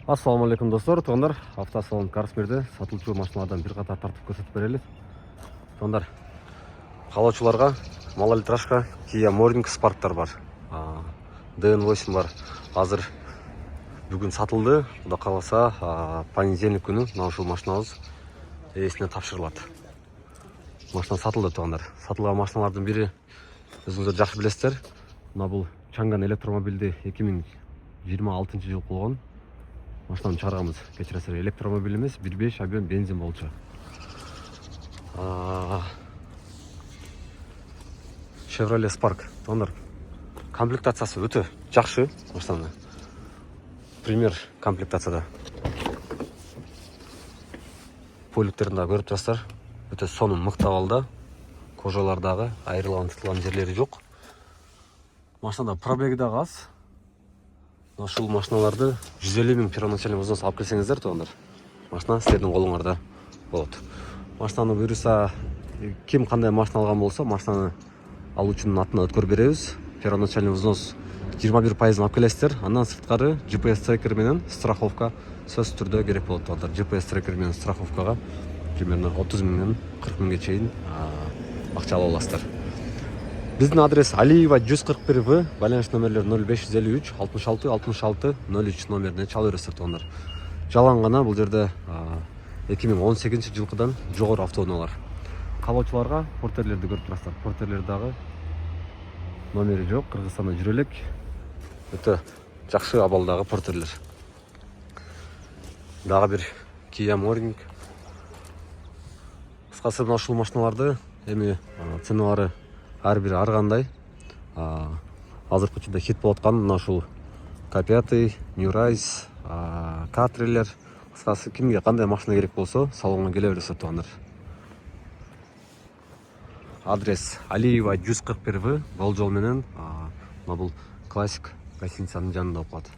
Ассаламу алейкум достор, туугандар. Автосалон Карсмирде сатылчу машиналардан бир катар тартып көрсөтүп берели. Туугандар, каалоочуларга малолитражка Kia Morning Spark'тар бар. DN8 бар. Азыр бүгүн сатылды. Куда каласа, понедельник күнү мына ушул машинабыз ээсине тапшырылат. Машина сатылды, туугандар. Сатылган машиналардын бири өзүңүздөр жакшы билесиздер. Мына бул Чанган электромобилди 2026-жылы кылган. Машинаны чыгарганбыз. Кечиресиздер, электромобиль эмес, 1.5 объем бензин болчу. Chevrolet Spark. Туугандар, комплектациясы өтө жакшы машинаны. Пример комплектацияда. Поликтерин да көрүп турасыздар. Өтө сонун мыкты абалда. Кожалардагы айрылган тытылган жерлери жок. Машинада пробеги дагы аз. Ушул машиналарды 150 000 первоначальный взнос алып келсеңиздер, туугандар, машина силердин колуңарда болот. Машинаны буюрса, ким кандай машина алган болсо, машинаны алуучунун атына өткөрүп беребиз. Первоначальный взнос 21% алып келесиздер. Андан сырткары GPS трекер менен страховка сөз түрдө керек болот, туугандар. GPS трекер менен страховкага примерно 30 000-ден 40 000ге чейин акча ала аласыздар. Биздин адрес Алиева 141В, байланыш номерлер 0553 66 66 03 номерине чала бересиздер, туугандар. Жалаң гана бул жерде 2018-жылкыдан жогору автоунаалар. Каалоочуларга портерлерди көрүп турасыздар. Портерлер дагы номери жок, Кыргызстанда жүрө элек. Өтө жакшы абалдагы портерлер. Дагы бир Kia Morning. Кыскасы ушул машиналарды эми ценалары ар бири ар кандай. Азыркы учурда хит болуп аткан мына ушул K5, New Rise, K-трейлер. Кыскасы кимге кандай машина керек болсо, салонго келе бересиздер, туугандар. Адрес Алиева 141В, Голжол менен мына бул классик гостиницанын жанында болуп калат.